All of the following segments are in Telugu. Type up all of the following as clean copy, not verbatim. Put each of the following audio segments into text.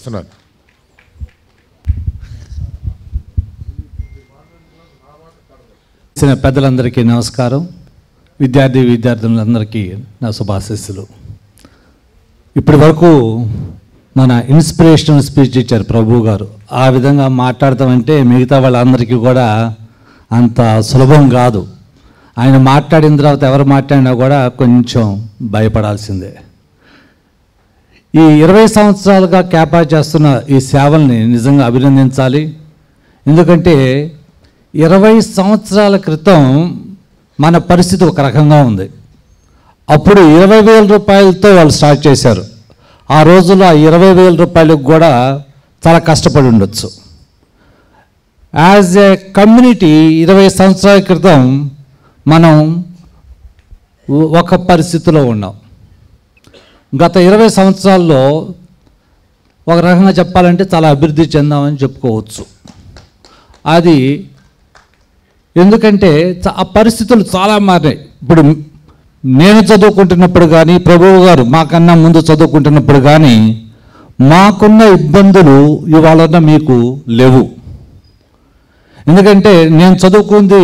ఆహ్వానిస్తున్నాను. పెద్దలందరికీ నమస్కారం. విద్యార్థులందరికీ నా శుభాశీస్సులు. ఇప్పటి వరకు మన ఇన్స్పిరేషనల్ స్పీచ్ ఇచ్చారు ప్రభు గారు. ఆ విధంగా మాట్లాడతామంటే మిగతా వాళ్ళందరికీ కూడా అంత సులభం కాదు. ఆయన మాట్లాడిన తర్వాత ఎవరు మాట్లాడినా కూడా కొంచెం భయపడాల్సిందే. ఈ 20 సంవత్సరాలుగా క్యాపా చేస్తున్న ఈ సేవల్ని నిజంగా అభినందించాలి. ఎందుకంటే 20 సంవత్సరాల క్రితం మన పరిస్థితి ఒక రకంగా ఉంది. అప్పుడు 20,000 రూపాయలతో వాళ్ళు స్టార్ట్ చేశారు. ఆ రోజుల్లో ఆ 20,000 రూపాయలకు కూడా చాలా కష్టపడి ఉండొచ్చు. యాజ్ ఏ కమ్యూనిటీ 20 సంవత్సరాల క్రితం మనం ఒక పరిస్థితిలో ఉన్నాం. గత 20 సంవత్సరాల్లో ఒక రకంగా చెప్పాలంటే చాలా అభివృద్ధి చెందామని చెప్పుకోవచ్చు. అది ఎందుకంటే ఆ పరిస్థితులు చాలా మారాయి. ఇప్పుడు నేను చదువుకుంటున్నప్పుడు కానీ, ప్రభువు గారు మాకన్నా ముందు చదువుకుంటున్నప్పుడు కానీ మాకున్న ఇబ్బందులు ఇవాళ మీకు లేవు. ఎందుకంటే నేను చదువుకుంది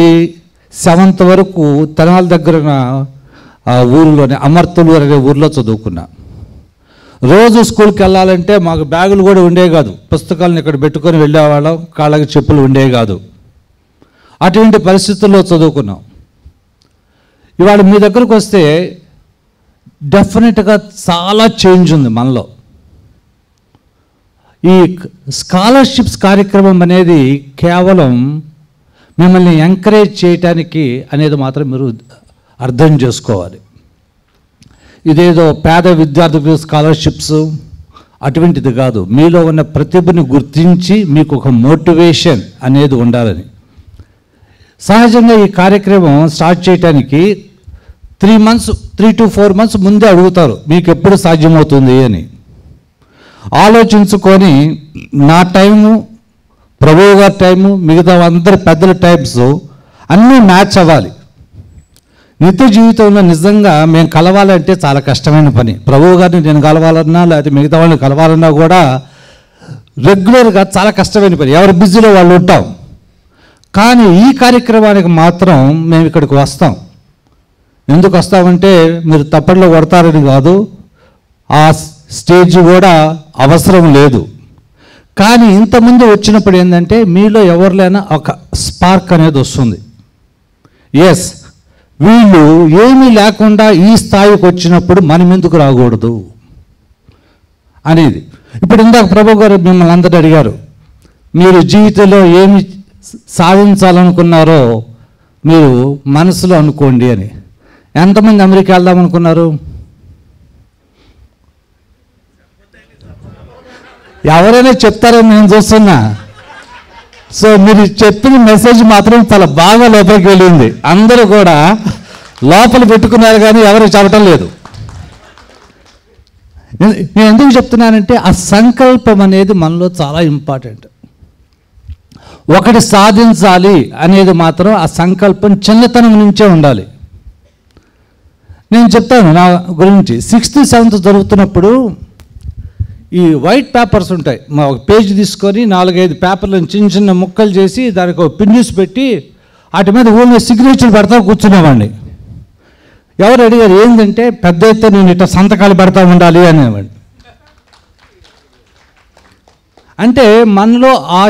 7th వరకు తెనాలి దగ్గర ఆ ఊరిలోనే అమర్తులు అనే ఊరిలో చదువుకున్నా. రోజు స్కూల్కి వెళ్ళాలంటే మాకు బ్యాగులు కూడా ఉండేవి కాదు. పుస్తకాలను ఇక్కడ పెట్టుకొని వెళ్ళేవాళ్ళం. కాళ్ళకి చెప్పులు ఉండేవి కాదు. అటువంటి పరిస్థితుల్లో చదువుకున్నాం. ఇవాళ మీ దగ్గరకు వస్తే డెఫినెట్గా చాలా చేంజ్ ఉంది మనలో. ఈ స్కాలర్షిప్స్ కార్యక్రమం అనేది కేవలం మిమ్మల్ని ఎంకరేజ్ చేయటానికి అనేది మాత్రం మీరు అర్థం చేసుకోవాలి. ఇదేదో పేద విద్యార్థులకు స్కాలర్షిప్స్ అటువంటిది కాదు. మీలో ఉన్న ప్రతిభని గుర్తించి మీకు ఒక మోటివేషన్ అనేది ఉండాలని. సహజంగా ఈ కార్యక్రమం స్టార్ట్ చేయడానికి 3 to 4 months ముందే అడుగుతారు మీకు ఎప్పుడు సాధ్యమవుతుంది అని. ఆలోచించుకొని నా టైము, ప్రభువు గారి టైము, మిగతా అందరి పెద్దల టైమ్స్ అన్నీ మ్యాచ్ అవ్వాలి. నిత్య జీవితంలో నిజంగా మేము కలవాలంటే చాలా కష్టమైన పని. ప్రభువు గారిని నేను కలవాలన్నా లేకపోతే మిగతా వాళ్ళని కలవాలన్నా కూడా రెగ్యులర్గా చాలా కష్టమైన పని. ఎవరి బిజీలో వాళ్ళు ఉంటాం. కానీ ఈ కార్యక్రమానికి మాత్రం మేము ఇక్కడికి వస్తాం. ఎందుకు వస్తామంటే మీరు తప్పట్లో కొడతారని కాదు, ఆ స్టేజ్ కూడా అవసరం లేదు. కానీ ఇంతకుముందు వచ్చినప్పుడు ఏంటంటే మీలో ఎవరిలైనా ఒక స్పార్క్ అనేది వస్తుంది. ఎస్, వీళ్ళు ఏమీ లేకుండా ఈ స్థాయికి వచ్చినప్పుడు మనం ఎందుకు రాకూడదు అనేది. ఇప్పుడు ఇందాక ప్రభు గారు మిమ్మల్ని అందరూ అడిగారు, మీరు జీవితంలో ఏమి సాధించాలనుకున్నారో మీరు మనసులో అనుకోండి అని. ఎంతమంది అమెరికా వెళ్దాం అనుకున్నారు? ఎవరైనా చెప్తారని నేను చూస్తున్నా. సో మీరు చెప్పిన మెసేజ్ మాత్రం చాలా బాగా లోపలికి వెళ్ళింది. అందరూ కూడా లోపల పెట్టుకున్నారు కానీ ఎవరు చెప్పటం లేదు. నేను ఎందుకు చెప్తున్నానంటే ఆ సంకల్పం అనేది మనలో చాలా ఇంపార్టెంట్. ఒకటి సాధించాలి అనేది మాత్రం ఆ సంకల్పం చిన్నతనం నుంచే ఉండాలి. నేను చెప్తాను నా గురించి. 6th 7th జరుగుతున్నప్పుడు ఈ వైట్ పేపర్స్ ఉంటాయి. మా ఒక పేజ్ తీసుకొని 4-5 పేపర్లను చిన్న చిన్న ముక్కలు చేసి దానికి ఒక పిన్యూస్ పెట్టి వాటి మీద ఊళ్ళో సిగ్నేచర్ పెడతా కూర్చునేవాడిని. ఎవరు అడిగారు ఏంటంటే పెద్ద అయితే నేను ఇట్లా సంతకాలు పెడతా ఉండాలి అనేవాడిని. అంటే మనలో ఆ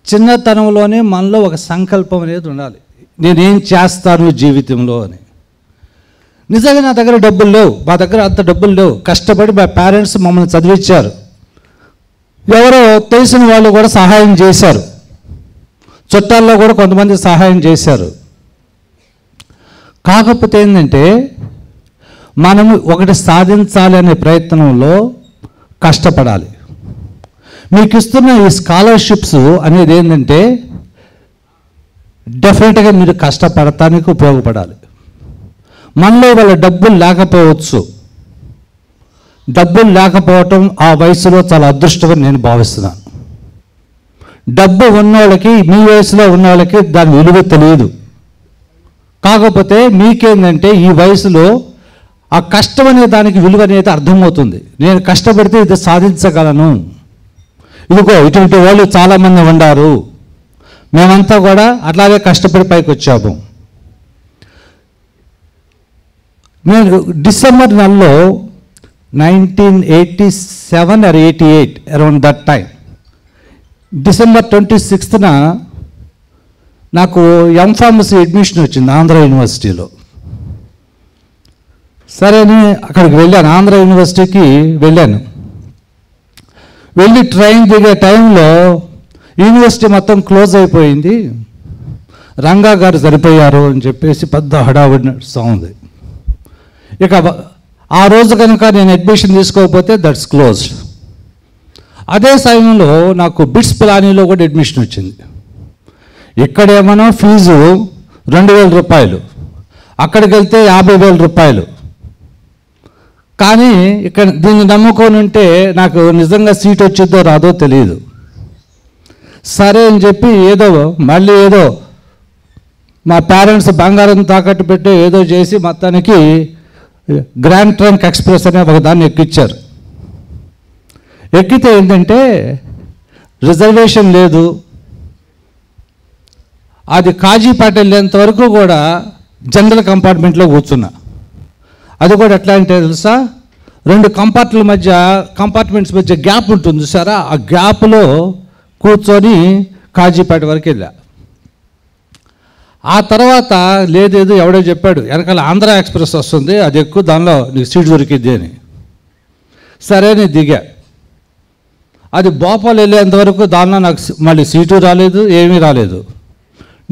చిన్నతనంలోనే మనలో ఒక సంకల్పం అనేది ఉండాలి. నేనేం చేస్తాను జీవితంలో అని. నిజంగా నా దగ్గర డబ్బులు లేవు, మా దగ్గర అంత డబ్బులు లేవు. కష్టపడి మా పేరెంట్స్ మమ్మల్ని చదివించారు. ఎవరో తెలిసిన వాళ్ళు కూడా సహాయం చేశారు. చుట్టాల్లో కూడా కొంతమంది సహాయం చేశారు. కాకపోతే ఏంటంటే మనము ఒకటి సాధించాలి అనే ప్రయత్నంలో కష్టపడాలి. మీకు ఇస్తున్న ఈ స్కాలర్షిప్స్ అనేది ఏంటంటే డెఫినెట్గా మీరు కష్టపడటానికి ఉపయోగపడాలి. మనలో వాళ్ళ డబ్బులు లేకపోవచ్చు. డబ్బులు లేకపోవటం ఆ వయసులో చాలా అదృష్టమని నేను భావిస్తున్నాను. డబ్బు ఉన్నవాళ్ళకి, మీ వయసులో ఉన్న వాళ్ళకి దాని విలువ తెలియదు. కాకపోతే మీకేంటంటే ఈ వయసులో ఆ కష్టం అనే దానికి విలువ అనేది అర్థమవుతుంది. నేను కష్టపడితే ఇది సాధించగలను. ఇదిగో ఇటువంటి వాళ్ళు చాలామంది ఉన్నారు, మేమంతా కూడా అట్లాగే కష్టపడి పైకి వచ్చాము. నేను డిసెంబర్ నెలలో 1987 or 88 around that time, December 26న నాకు ఎంఫార్మసీ అడ్మిషన్ వచ్చింది ఆంధ్ర యూనివర్సిటీలో. సరే అని అక్కడికి వెళ్ళాను, ఆంధ్ర యూనివర్సిటీకి వెళ్ళాను. వెళ్ళి ట్రైన్ దిగే టైంలో యూనివర్సిటీ మొత్తం క్లోజ్ అయిపోయింది, రంగా గారు సరిపోయారు అని చెప్పేసి పెద్ద హడావుడి నడుస్తూ ఉంది. ఇక ఆ రోజు కనుక నేను అడ్మిషన్ తీసుకోకపోతే దట్స్ క్లోజ్డ్. అదే సమయంలో నాకు బిట్స్ పిలానీలో కూడా అడ్మిషన్ వచ్చింది. ఇక్కడేమో ఫీజు 2,000 రూపాయలు, అక్కడికి వెళ్తే 50,000 రూపాయలు. కానీ ఇక్కడ దీన్ని నమ్ముకొని ఉంటే నాకు నిజంగా సీట్ వచ్చిద్దో రాదో తెలియదు. సరే అని చెప్పి మళ్ళీ ఏదో మా పేరెంట్స్ బంగారం తాకట్టు పెట్టి ఏదో చేసి మొత్తానికి గ్రాండ్ ట్రంక్ ఎక్స్ప్రెస్ అనే ఒక దాన్ని ఎక్కించారు. ఎక్కితే ఏంటంటే రిజర్వేషన్ లేదు, అది కాజీపేట వెళ్ళేంత వరకు కూడా జనరల్ కంపార్ట్మెంట్లో కూర్చున్నా. అది కూడా ఎట్లా అంటే తెలుసా, 2 కంపార్ట్మెంట్స్ మధ్య గ్యాప్ ఉంటుంది సారా, ఆ గ్యాప్లో కూర్చొని కాజీపేట వరకు వెళ్ళా. ఆ తర్వాత లేదు ఎవడో చెప్పాడు వెనకాల ఆంధ్ర ఎక్స్ప్రెస్ వస్తుంది, అది ఎక్కువ, దానిలో నీకు సీట్ దొరికిద్ది అని. సరే నేను దిగా. అది భోపాల్ వెళ్ళేంత వరకు దానిలో నాకు మళ్ళీ సీటు రాలేదు, ఏమీ రాలేదు.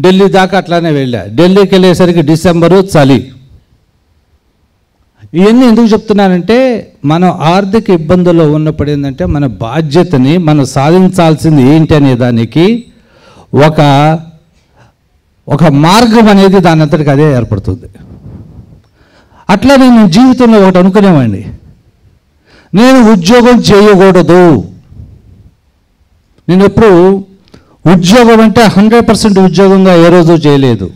ఢిల్లీ దాకా అట్లానే వెళ్ళా. ఢిల్లీకి వెళ్ళేసరికి డిసెంబరు, చలి. ఇవన్నీ ఎందుకు చెప్తున్నానంటే, మనం ఆర్థిక ఇబ్బందుల్లో ఉన్నప్పుడు ఏంటంటే మన బాధ్యతని మనం సాధించాల్సింది ఏంటి అనే దానికి ఒక మార్గం అనేది దాని అంతటికి అదే ఏర్పడుతుంది. అట్లా నేను జీవితంలో ఒకటి అనుకునేవాడిని, నేను ఉద్యోగం చేయకూడదు. నేను ఎప్పుడు ఉద్యోగం అంటే 100% ఉద్యోగంగా ఏ రోజు చేయలేదు.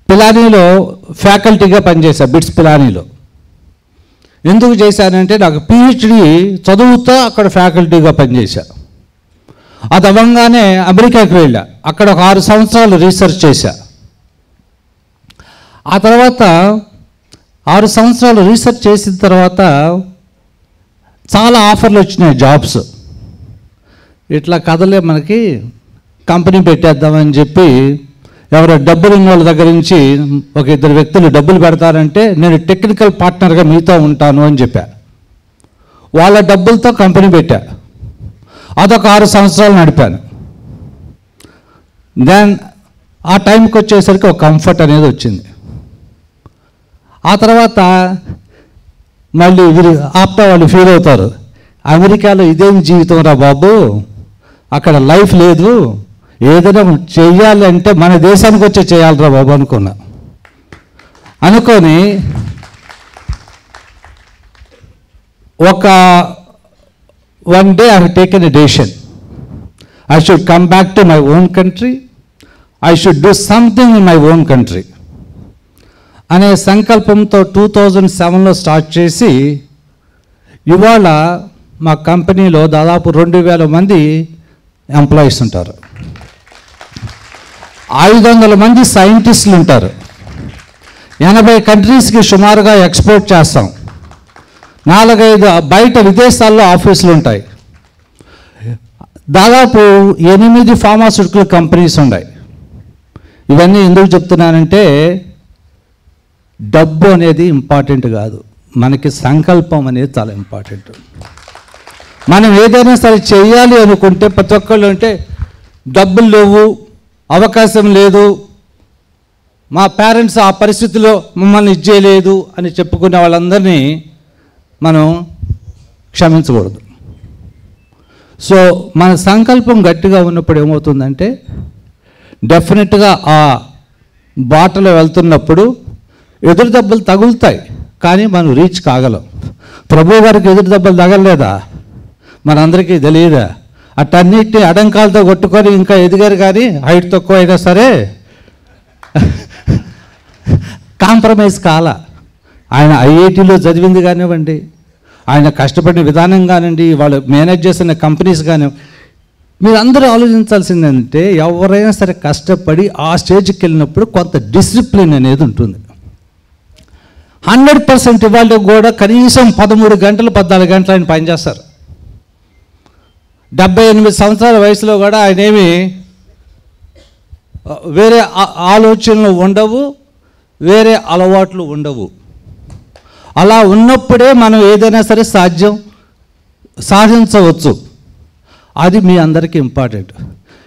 పిలానీలో ఫ్యాకల్టీగా పనిచేశా, బిట్స్ పిలానీలో. ఎందుకు చేశానంటే నాకు పిహెచ్డి చదువుతా అక్కడ ఫ్యాకల్టీగా పనిచేశా. అది అవ్వగానే అమెరికాకి వెళ్ళా, అక్కడ ఒక 6 సంవత్సరాలు రీసెర్చ్ చేశా. ఆ తర్వాత 6 సంవత్సరాలు రీసెర్చ్ చేసిన తర్వాత చాలా ఆఫర్లు వచ్చినాయి, జాబ్స్. ఇట్లా కథలే మనకి కంపెనీ పెట్టేద్దామని చెప్పి ఎవరో డబ్బులు ఉన్న వాళ్ళ దగ్గర నుంచి ఒక 2 వ్యక్తులు డబ్బులు పెడతారంటే నేను టెక్నికల్ పార్ట్నర్గా మీతో ఉంటాను అని చెప్పా. వాళ్ళ డబ్బులతో కంపెనీ పెట్టా, అదొక 6 సంవత్సరాలు నడిపాను. దెన్ ఆ టైంకి వచ్చేసరికి ఒక కంఫర్ట్ అనేది వచ్చింది. ఆ తర్వాత మళ్ళీ ఆప్తా వాళ్ళు ఫీల్ అవుతారు, అమెరికాలో ఇదేం జీవితం రా బాబు, అక్కడ లైఫ్ లేదు, ఏదైనా చెయ్యాలి అంటే మన దేశానికి వచ్చి చేయాలిరా బాబు అనుకొని one day I have taken a decision. I should come back to my own country. I should do something in my own country. అనే సంకల్పంతో 2007లో స్టార్ట్ చేసి ఇవాళ మా కంపెనీలో దాదాపు 2,000 మంది ఎంప్లాయీస్ ఉంటారు, 500 మంది సైంటిస్టులు ఉంటారు, 80 కంట్రీస్కి సుమారుగా ఎక్స్పోర్ట్ చేస్తాం, 4-5 బయట విదేశాల్లో ఆఫీసులు ఉంటాయి, దాదాపు 8 ఫార్మాస్యూటికల్ కంపెనీస్ ఉన్నాయి. ఇవన్నీ ఎందుకు చెప్తున్నానంటే డబ్బు అనేది ఇంపార్టెంట్ కాదు, మనకి సంకల్పం అనేది చాలా ఇంపార్టెంట్. మనం ఏదైనా సరే చేయాలి అనుకుంటే ప్రతి ఒక్కళ్ళు అంటే డబ్బులు లేవు, అవకాశం లేదు, మా పేరెంట్స్ ఆ పరిస్థితిలో మమ్మల్ని ఇచ్చేయలేదు అని చెప్పుకునే వాళ్ళందరినీ మనం క్షమించకూడదు. సో మన సంకల్పం గట్టిగా ఉన్నప్పుడు ఏమవుతుందంటే డెఫినెట్గా ఆ బాటలో వెళ్తున్నప్పుడు ఎదురు దెబ్బలు తగులుతాయి, కానీ మనం రీచ్ కాగలం. ప్రభు గారికి ఎదురు దెబ్బలు తగలలేదా, మనందరికీ తెలియదా? అటన్నిటిని అడంకాలతో కొట్టుకొని ఇంకా ఎదిగారు, కానీ హైట్ తక్కువ అయినా సరే కాంప్రమైజ్ కాల. ఆయన ఐఐటీలో చదివింది కానివ్వండి, ఆయన కష్టపడిన విధానం కానివ్వండి, వాళ్ళు మేనేజ్ చేసిన కంపెనీస్ కానీ, మీరు అందరూ ఆలోచించాల్సింది ఏంటంటే ఎవరైనా సరే కష్టపడి ఆ స్టేజ్కి వెళ్ళినప్పుడు కొంత డిసిప్లిన్ అనేది ఉంటుంది. 100% ఇవాళ కూడా కనీసం 13 గంటలు 14 గంటలు ఆయన పనిచేస్తారు. 78 సంవత్సరాల వయసులో కూడా ఆయన ఏమి వేరే ఆలోచనలు ఉండవు, వేరే అలవాట్లు ఉండవు. అలా ఉన్నప్పుడే మనం ఏదైనా సరే సాధించవచ్చు. అది మీ అందరికీ ఇంపార్టెంట్.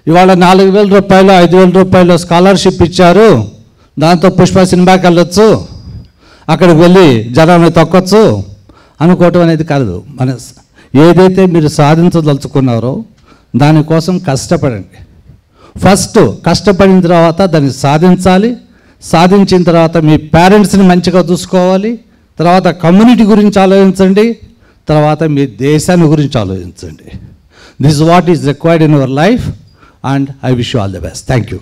ఇవాళ 4,000 రూపాయలు 5,000 రూపాయలు స్కాలర్షిప్ ఇచ్చారు, దాంతో పుష్ప సినిమాకి వెళ్ళొచ్చు, అక్కడికి వెళ్ళి జనాన్ని తొక్కొచ్చు అనుకోవటం అనేది కాదు. మన ఏదైతే మీరు సాధించదలుచుకున్నారో దానికోసం కష్టపడండి. ఫస్ట్ కష్టపడిన తర్వాత దాన్ని సాధించాలి. సాధించిన తర్వాత మీ పేరెంట్స్ని మంచిగా చూసుకోవాలి. తర్వాత కమ్యూనిటీ గురించి ఆలోచించండి. తర్వాత మీ దేశాన్ని గురించి ఆలోచించండి. This is what is required in your life and I wish you all the best. Thank you.